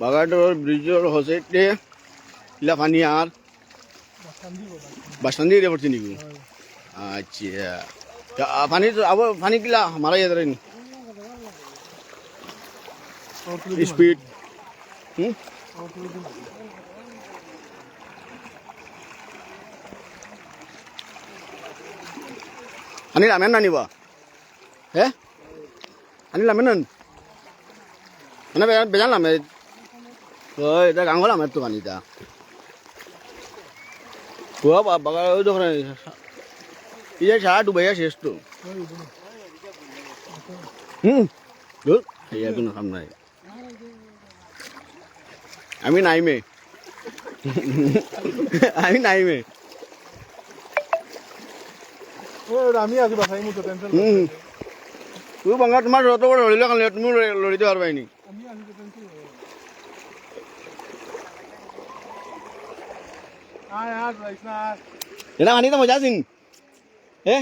বাগাটোর ব্রিজের হোসেটে ইলা পানি আর বাসন্দি রে পড়ছি নিকু আচ্ছা পানি তো আবার পানি কিলা মারা যাবে নি স্পিড পানি লামেন না নিবা হে পানি লামেন না মানে বেজান লামে ওই এটা গাঙ্গল আমার তো পানিটা বাবা ওই দোকানে ইয়ে সারা ডুবাইয়া শেষ তো এই কোনো কাম নাই আমি নাইমে আমি নাইমে আমি আছি বাসাই মতো টেনশন তুই বাংলা তোমার যত বড় লড়িলে কালে তুমি লড়িতে পারবাই নি আমি আছি তো টেনশন আয় আয় রাইস না এটা পানি তো মজা আছিন এ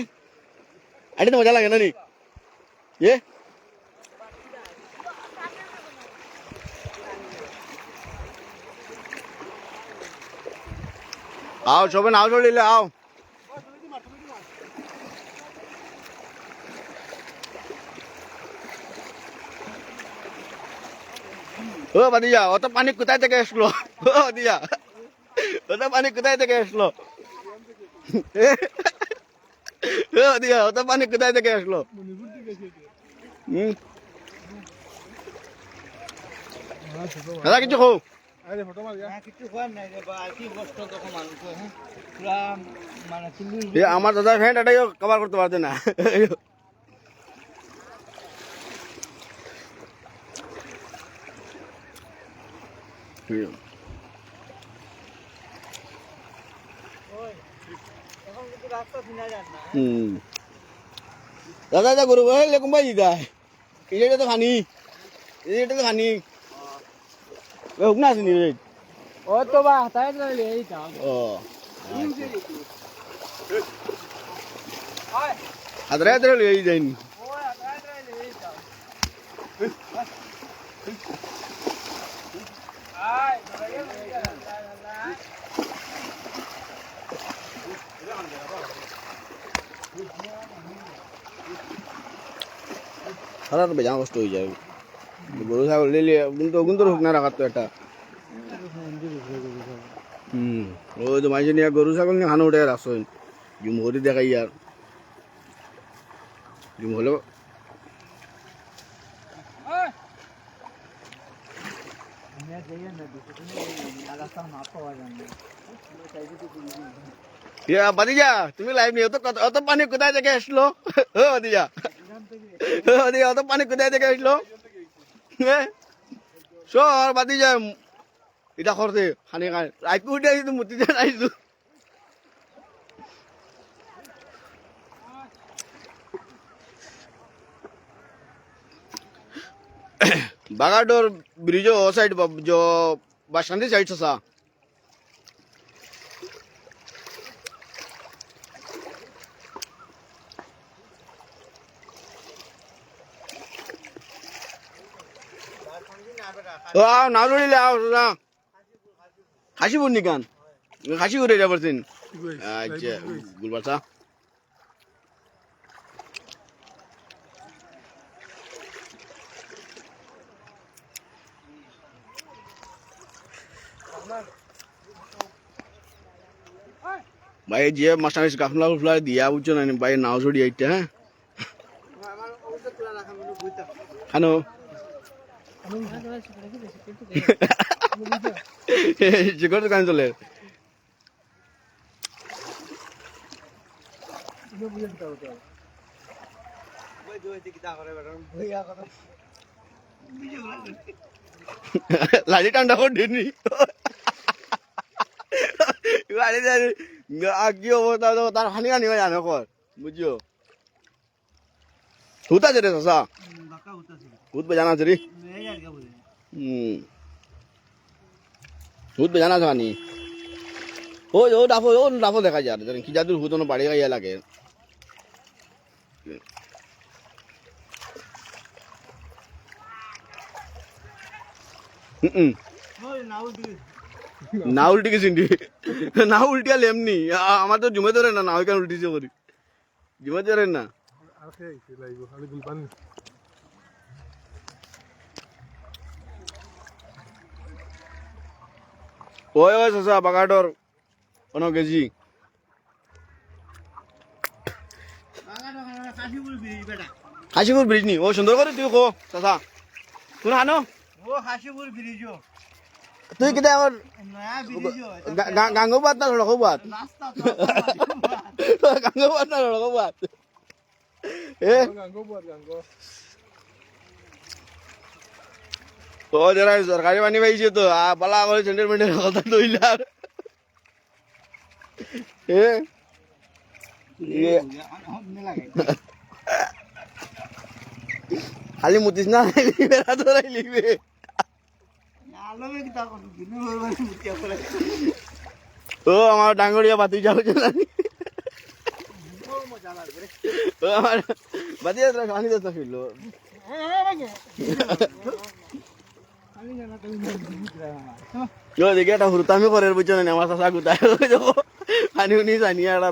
আইটি তো মজা লাগে না নি এ आओ शोभन आओ छोड़ ले आओ ओ बदिया ओ तो पानी कुताई থেকে আসলো ও বদিয়া ও তো পানি কুতাই থেকে আসলো ও বদিয়া ও তো পানি কুতাই থেকে আসলো দাদা কিছু খাও আরে ফটো মার গয়া কিছু হয় নাই রে বা কি কষ্ট তখন মানুষ হ্যাঁ পুরা মানে চিল্লু এ আমার দাদা ফ্যান এটাও কভার করতে পারতে না এখন কিন্তু রাস্তা চিনা যায় না দাদা দাদা গরু বলে কোনবাই যায় এটা তো খানি এটা তো খানি ও হুকনা আসেনি রে ও তো বা তাই রইলে এই যাও ও আদরে আদরে লই যাইনি ও তাই রইলে এই যাও আয় সারা তো বেজান কষ্ট হয়ে যায় গরু ছাগল লিলে কিন্তু হুক না রাখার তো এটা ওই তো মাঝে নিয়ে গরু ছাগল নিয়ে হানো উঠে রাখছো জুম হরি দেখাই আর জুম হলেও বাদিজা তুমি লাইভ নিয়ে অত পানি কোথায় থেকে আসলো ও বাদিজা অত পানি কোথায় থেকে আসলো সর বাদিজা এটা করতে খানি খাই রাইপি উঠে আসি মতি যেন আইসু বাগাডোর ब्रिज ओ साइड जो बासंदी साइड से सा ओ आओ ना जोड़ी ले आओ ना हासीपुर निकान हासीपुर रे बरसिन अच्छा गुलबर्सा ভাই যে মাস্টার কাফলা ফুলা দিয়া বুঝছো না ভাই নাও ছড়ি আইটা হ্যাঁ খানো চিকন দোকান চলে লালি ঠান্ডা করে দিনি কি অবস্থা তার হানি হানি হয় জানো কর বুঝছো হুতা যে রে চাচা হুত বে জানা রে হুত বে জানা জানি ও ডাফো দেখা যায় কি জাদুর হুত বাড়ি গাইয়া লাগে হুম না উল্টি গেছি না উল্টিয়ালে এমনি আমার তো জুমে ধরে না ওইখানে উল্টিছে করি জুমে ধরে না আর খেয়ে গেছি লাগবো খালি গুলপানি ওই ওই চাচা বাগাডর কোনো কেজি হাসিপুর ব্রিজ নি ও সুন্দর করে তুই কো চাচা তুই হানো ও হাসিপুর ব্রিজ তুই কিতা আমার নয়া ব্রিজ গাঙ্গবাদ না লড়কবাদ রাস্তা গাঙ্গবাদ না লড়কবাদ এ গাঙ্গো বুয়ার গাঙ্গো ও যারা সরকারি পানি পাইছে তো বালা করে সেন্টার মেন্টার কথা দইলার এ খালি মুতিস না বেড়া ধরাই লিখবে ও আমার ডাঙ্গরিয়া বাতি যাচ্ছে না ও আমার বাতি যাত্রা খানি যাত্রা ফিরলো দেখি একটা হুরতামি করে বুঝছো না আমার চাষা কোথায় পানি উনি জানি একটা